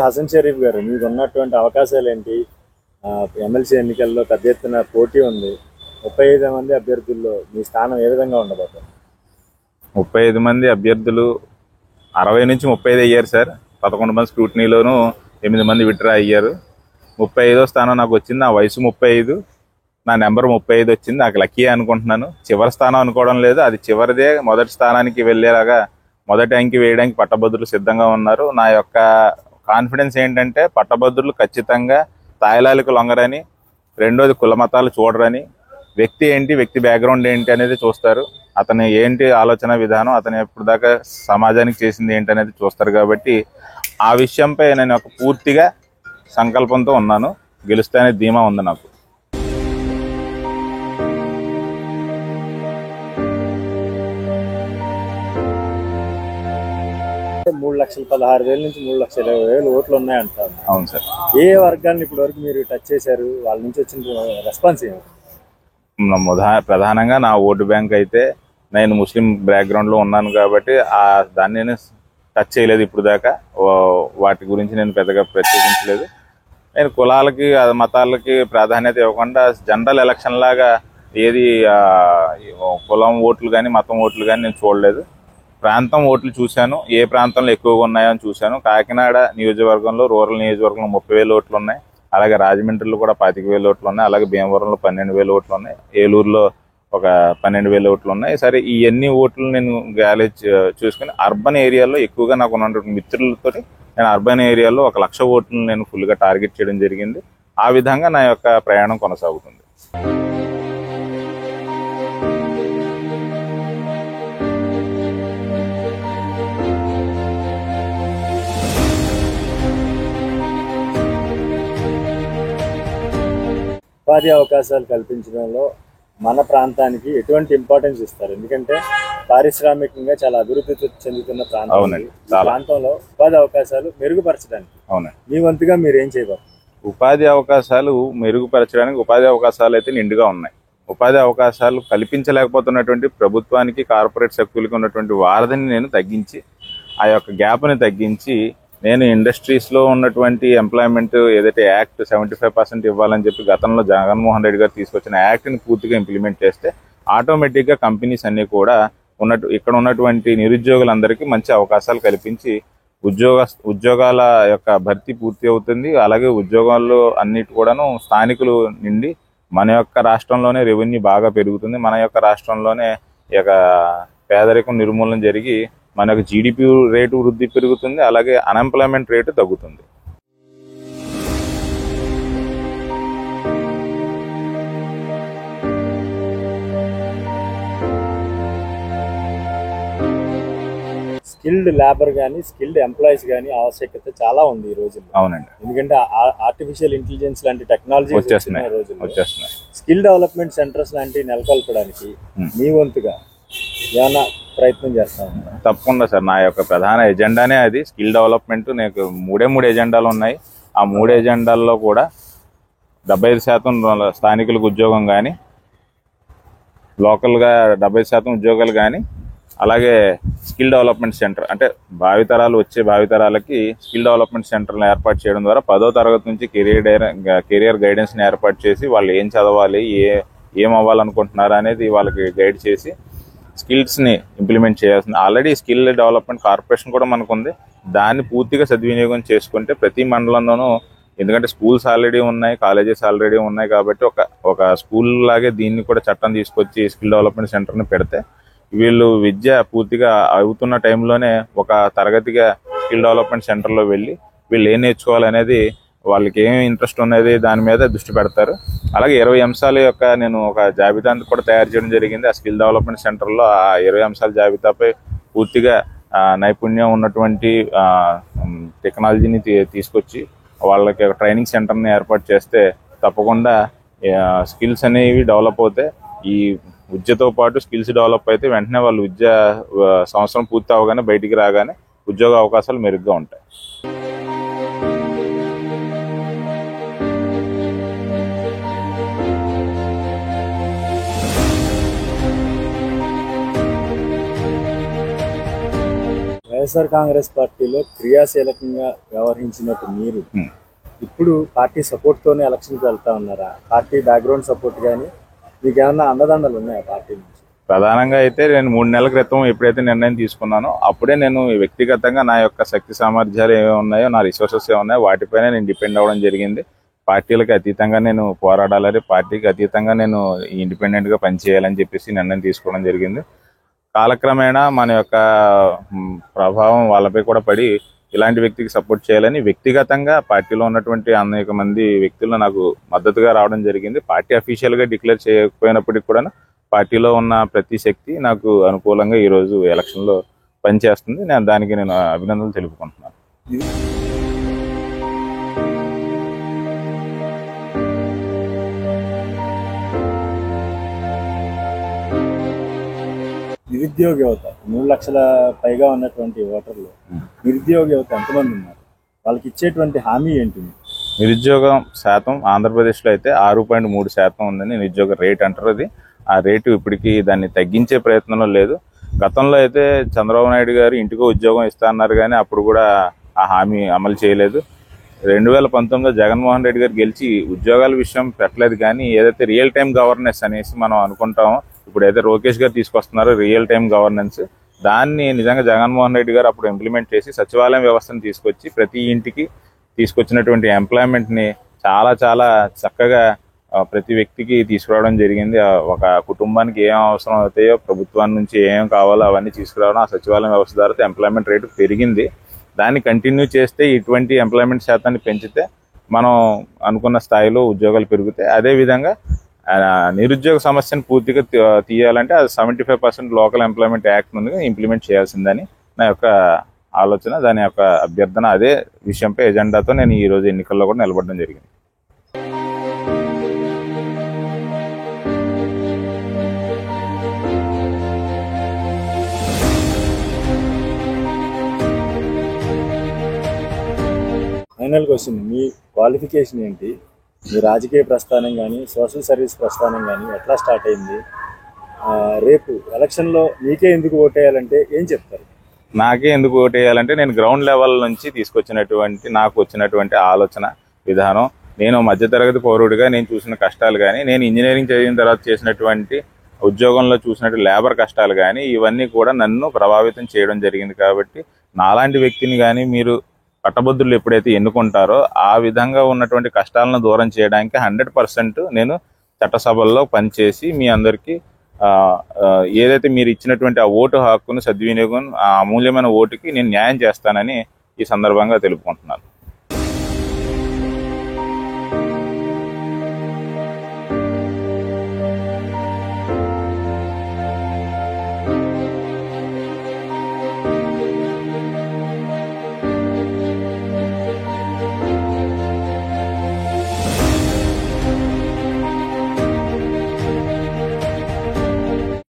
హసన్ షరీఫ్ గారు, మీకు ఉన్నటువంటి అవకాశాలు ఏంటి? ఎమ్మెల్సీ ఎన్నికల్లో పెద్ద ఎత్తున పోటీ ఉంది. 35 మంది అభ్యర్థుల్లో మీ స్థానం ఏ విధంగా ఉండబోతుంది? 35 మంది అభ్యర్థులు 60 నుంచి 35 అయ్యారు సార్. 11 మంది స్క్రూటినీలోనూ 8 మంది విత్డ్రా అయ్యారు. 35వ స్థానం నాకు వచ్చింది. నా వయసు 35, నా నెంబర్ 35 వచ్చింది. నాకు లక్కీ అనుకుంటున్నాను. చివరి స్థానం అనుకోవడం లేదు, అది చివరిదే. మొదటి స్థానానికి వెళ్ళేలాగా మొదటి అంకి వేయడానికి పట్టభద్రులు సిద్ధంగా ఉన్నారు. నా యొక్క కాన్ఫిడెన్స్ ఏంటంటే పట్టభద్రులు ఖచ్చితంగా తాయిలాలకు లొంగరని, రెండోది కుల మతాలు చూడరని, వ్యక్తి ఏంటి, వ్యక్తి బ్యాక్గ్రౌండ్ ఏంటి అనేది చూస్తారు. అతని ఏంటి ఆలోచన విధానం, అతను ఎప్పుడు దాకా సమాజానికి చేసింది ఏంటి అనేది చూస్తారు. కాబట్టి ఆ విషయంపై నేను ఒక పూర్తిగా సంకల్పంతో ఉన్నాను. గెలుస్తానే ధీమా ఉంది నాకు. 3,16,000 నుంచి 3,20,000 ఓట్లు ఉన్నాయంటారు. అవును సార్. ఏ వర్గాన్ని ఇప్పటి వరకు మీరు టచ్ చేశారు? వాళ్ళ నుంచి వచ్చిన రెస్పాన్స్ ఏంటి? ప్రధానంగా నా ఓటు బ్యాంక్ అయితే నేను ముస్లిం బ్యాక్గ్రౌండ్లో ఉన్నాను కాబట్టి దాన్ని నేను టచ్ చేయలేదు ఇప్పుడు దాకా. వాటి గురించి నేను పెద్దగా ప్రత్యేకించలేదు. నేను కులాలకి మతాలకి ప్రాధాన్యత ఇవ్వకుండా జనరల్ ఎలక్షన్ లాగా ఏది కులం ఓట్లు కానీ మతం ఓట్లు కానీ నేను చూడలేదు. ప్రాంతం ఓట్లు చూశాను, ఏ ప్రాంతంలో ఎక్కువగా ఉన్నాయో అని చూశాను. కాకినాడ నియోజకవర్గంలో, రూరల్ నియోజకవర్గంలో 30,000 ఓట్లు ఉన్నాయి. అలాగే రాజమండ్రిలో కూడా 25,000 ఓట్లు ఉన్నాయి. అలాగే భీమవరంలో 12,000 ఓట్లు ఉన్నాయి. ఏలూరులో ఒక 12,000 ఓట్లు ఉన్నాయి. సరే, ఈ ఎన్ని ఓట్లు నేను గ్యాలేజ్ చూసుకుని అర్బన్ ఏరియాలో ఎక్కువగా నాకు ఉన్నటువంటి మిత్రులతో నేను అర్బన్ ఏరియాలో 1,00,000 ఓట్లను నేను ఫుల్గా టార్గెట్ చేయడం జరిగింది. ఆ విధంగా నా యొక్క ప్రయాణం కొనసాగుతుంది. ఉపాధి అవకాశాలు కల్పించడంలో మన ప్రాంతానికి ఎటువంటి ఇంపార్టెన్స్ ఇస్తారు? ఎందుకంటే పారిశ్రామికంగా చాలా అభివృద్ధి చెందుతున్న ప్రాంతంలో ఉపాధి అవకాశాలు మెరుగుపరచడానికి మీ వంతుగా మీరు ఏం చేయబోతున్నారు? ఉపాధి అవకాశాలు మెరుగుపరచడానికి ఉపాధి అవకాశాలు అయితే నిండుగా ఉన్నాయి. ఉపాధి అవకాశాలు కల్పించలేకపోతున్నటువంటి ప్రభుత్వానికి, కార్పొరేట్ శక్తులకి ఉన్నటువంటి వారధిని నేను తగ్గించి, ఆ యొక్క గ్యాప్ని తగ్గించి, నేను ఇండస్ట్రీస్లో ఉన్నటువంటి ఎంప్లాయ్మెంట్ ఏదైతే యాక్ట్ 75% ఇవ్వాలని చెప్పి గతంలో జగన్మోహన్ రెడ్డి గారు తీసుకొచ్చిన యాక్ట్ని పూర్తిగా ఇంప్లిమెంట్ చేస్తే ఆటోమేటిక్గా కంపెనీస్ అన్నీ కూడా ఇక్కడ ఉన్నటువంటి నిరుద్యోగులందరికీ మంచి అవకాశాలు కల్పించి ఉద్యోగాల యొక్క భర్తీ పూర్తి అవుతుంది. అలాగే ఉద్యోగాల్లో అన్నిటి కూడాను స్థానికులు నిండి మన యొక్క రాష్ట్రంలోనే రెవెన్యూ బాగా పెరుగుతుంది. మన యొక్క రాష్ట్రంలోనే ఈ యొక్క పేదరికం నిర్మూలన జరిగి మనకు జీడిపి రేటు వృద్ధి పెరుగుతుంది. అలాగే అన్ఎంప్లాయ్మెంట్ రేటు తగ్గుతుంది. స్కిల్డ్ లేబర్ కానీ, స్కిల్డ్ ఎంప్లాయీస్ కానీ ఆవశ్యకత చాలా ఉంది ఈ రోజుల్లో. అవునండి. ఎందుకంటే ఆర్టిఫిషియల్ ఇంటెలిజెన్స్ లాంటి టెక్నాలజీ వచ్చేస్తున్నాయి. స్కిల్ డెవలప్మెంట్ సెంటర్స్ లాంటివి నెలకొల్పడానికి మీ వంతుగా ఏమైనా ప్రయత్నం చేస్తాను? తప్పకుండా సార్. నా యొక్క ప్రధాన ఎజెండానే అది, స్కిల్ డెవలప్మెంట్. నాకు మూడు ఎజెండాలు ఉన్నాయి. ఆ 3 ఎజెండాల్లో కూడా 75% స్థానికులకు ఉద్యోగం కానీ, లోకల్గా 70% ఉద్యోగాలు కానీ, అలాగే స్కిల్ డెవలప్మెంట్ సెంటర్ అంటే వచ్చే భావితరాలకి స్కిల్ డెవలప్మెంట్ సెంటర్ని ఏర్పాటు చేయడం ద్వారా 10వ తరగతి నుంచి కెరియర్ గైడెన్స్ని ఏర్పాటు చేసి వాళ్ళు ఏం చదవాలి, ఏం అవ్వాలనుకుంటున్నారు అనేది వాళ్ళకి గైడ్ చేసి స్కిల్స్ని ఇంప్లిమెంట్ చేయాల్సింది. ఆల్రెడీ స్కిల్ డెవలప్మెంట్ కార్పొరేషన్ కూడా మనకు ఉంది. దాన్ని పూర్తిగా సద్వినియోగం చేసుకుంటే ప్రతి మండలంలోనూ, ఎందుకంటే స్కూల్స్ ఆల్రెడీ ఉన్నాయి, కాలేజెస్ ఆల్రెడీ ఉన్నాయి కాబట్టి ఒక స్కూల్ లాగే దీన్ని కూడా చట్టం తీసుకొచ్చి స్కిల్ డెవలప్మెంట్ సెంటర్ని పెడితే వీళ్ళు విద్య పూర్తిగా అవుతున్న టైంలోనే ఒక తరగతిగా స్కిల్ డెవలప్మెంట్ సెంటర్లో వెళ్ళి వీళ్ళు ఏం నేర్చుకోవాలనేది, వాళ్ళకి ఏం ఇంట్రెస్ట్ ఉన్నది దాని మీద దృష్టి పెడతారు. అలాగే 20 అంశాల యొక్క నేను ఒక జాబితాను కూడా తయారు చేయడం జరిగింది. ఆ స్కిల్ డెవలప్మెంట్ సెంటర్లో ఆ 20 అంశాల జాబితాపై పూర్తిగా నైపుణ్యం ఉన్నటువంటి టెక్నాలజీని తీసుకొచ్చి వాళ్ళకి ట్రైనింగ్ సెంటర్ని ఏర్పాటు చేస్తే తప్పకుండా స్కిల్స్ అనేవి డెవలప్ అవుతాయి. ఈ విద్యతో పాటు స్కిల్స్ డెవలప్ అయితే వెంటనే వాళ్ళు విద్యా సంవత్సరం పూర్తి అవగానే బయటికి రాగానే ఉద్యోగ అవకాశాలు మెరుగ్గా ఉంటాయి. వైఎస్ఆర్ కాంగ్రెస్ పార్టీలో క్రియాశీలకంగా వ్యవహరించినట్టు మీరు ఇప్పుడు పార్టీ సపోర్ట్ తోనే ఎలక్షన్కి వెళ్తా ఉన్నారా? పార్టీ బ్యాక్గ్రౌండ్ సపోర్ట్ కానీ మీకు ఏమన్నా అండదండలు ఉన్నాయా పార్టీ నుంచి? ప్రధానంగా అయితే నేను 3 నెలల క్రితం ఎప్పుడైతే నిర్ణయం తీసుకున్నానో అప్పుడే నేను వ్యక్తిగతంగా నా యొక్క శక్తి సామర్థ్యాలు ఏమి ఉన్నాయో, నా రిసోర్సెస్ ఏమున్నాయో వాటిపైనే నేను డిపెండ్ అవ్వడం జరిగింది. పార్టీలకు అతీతంగా నేను పోరాడాలని, పార్టీకి అతీతంగా నేను ఇండిపెండెంట్గా పనిచేయాలని చెప్పేసి నిర్ణయం తీసుకోవడం జరిగింది. కాలక్రమేణా మన యొక్క ప్రభావం వాళ్ళపై కూడా పడి ఇలాంటి వ్యక్తికి సపోర్ట్ చేయాలని వ్యక్తిగతంగా పార్టీలో ఉన్నటువంటి అనేక మంది వ్యక్తులు నాకు మద్దతుగా రావడం జరిగింది. పార్టీ అఫీషియల్గా డిక్లేర్ చేయకపోయినప్పటికీ కూడా పార్టీలో ఉన్న ప్రతి శక్తి నాకు అనుకూలంగా ఈరోజు ఎలక్షన్లో పనిచేస్తుంది. దానికి నేను అభినందనలు తెలుపుకుంటున్నాను. నిరుద్యోగ యువత 3 లక్షల పైగా ఉన్నటువంటి ఓటర్లు నిరుద్యోగ యువత ఎంతమంది ఉన్నారు? వాళ్ళకి ఇచ్చేటువంటి హామీ ఏంటి? నిరుద్యోగం శాతం ఆంధ్రప్రదేశ్లో అయితే 6.3% ఉందని నిరుద్యోగ రేట్ అంటారు. అది ఆ రేటు ఇప్పటికీ దాన్ని తగ్గించే ప్రయత్నంలో లేదు. గతంలో అయితే చంద్రబాబు నాయుడు గారు ఇంటికో ఉద్యోగం ఇస్తా అన్నారు, కానీ అప్పుడు కూడా ఆ హామీ అమలు చేయలేదు. 2019లో జగన్మోహన్ రెడ్డి గారు గెలిచి ఉద్యోగాల విషయం పెట్టలేదు, కానీ ఏదైతే రియల్ టైం గవర్నెన్స్ అనేసి మనం అనుకుంటామో, ఇప్పుడు ఏదైతే లోకేష్ గారు తీసుకొస్తున్నారో రియల్ టైం గవర్నెన్స్, దాన్ని నిజంగా జగన్మోహన్ రెడ్డి గారు అప్పుడు ఇంప్లిమెంట్ చేసి సచివాలయం వ్యవస్థను తీసుకొచ్చి ప్రతి ఇంటికి తీసుకొచ్చినటువంటి ఎంప్లాయ్మెంట్ని చాలా చాలా చక్కగా ప్రతి వ్యక్తికి తీసుకురావడం జరిగింది. ఒక కుటుంబానికి ఏం అవసరం అవుతాయో, ప్రభుత్వం నుంచి ఏం కావాలో అవన్నీ తీసుకురావడం ఆ సచివాలయం వ్యవస్థ ద్వారా ఎంప్లాయ్మెంట్ రేటు పెరిగింది. దాన్ని కంటిన్యూ చేస్తే ఇటువంటి ఎంప్లాయ్మెంట్ శాతాన్ని పెంచితే మనం అనుకున్న స్థాయిలో ఉద్యోగాలు పెరుగుతాయి. అదేవిధంగా నిరుద్యోగ సమస్యను పూర్తిగా తీయాలంటే అది 75% లోకల్ ఎంప్లాయ్మెంట్ యాక్ట్ ముందుగా ఇంప్లిమెంట్ చేయాల్సిందని నా యొక్క ఆలోచన, దాని యొక్క అభ్యర్థన. అదే విషయంపై ఎజెండాతో నేను ఈరోజు ఎన్నికల్లో కూడా నిలబడడం జరిగింది. ఫైనల్ క్వశ్చన్, మీ క్వాలిఫికేషన్ ఏంటి? మీ రాజకీయ ప్రస్థానం కానీ సోషల్ సర్వీస్ ప్రస్థానం కానీ ఎట్లా స్టార్ట్ అయింది? రేపు ఎలక్షన్లో మీకే ఎందుకు ఓటేయాలంటే ఏం చెప్తారు? నాకే ఎందుకు ఓటేయాలంటే నేను గ్రౌండ్ లెవెల్ నుంచి తీసుకొచ్చినటువంటి నాకు వచ్చినటువంటి ఆలోచన విధానం, నేను మధ్యతరగతి పౌరుడిగా నేను చూసిన కష్టాలు కానీ, నేను ఇంజనీరింగ్ చదివిన తర్వాత చేసినటువంటి ఉద్యోగంలో చూసినట్టు లేబర్ కష్టాలు కానీ, ఇవన్నీ కూడా నన్ను ప్రభావితం చేయడం జరిగింది. కాబట్టి నాలాంటి వ్యక్తిని కానీ మీరు పట్టభద్రులు ఎప్పుడైతే ఎన్నుకుంటారో ఆ విధంగా ఉన్నటువంటి కష్టాలను దూరం చేయడానికి 100% నేను చట్టసభల్లో పనిచేసి మీ అందరికీ ఏదైతే మీరు ఇచ్చినటువంటి ఆ ఓటు హక్కును సద్వినియోగం, ఆ అమూల్యమైన ఓటుకి నేను న్యాయం చేస్తానని ఈ సందర్భంగా తెలుపుకుంటున్నాను.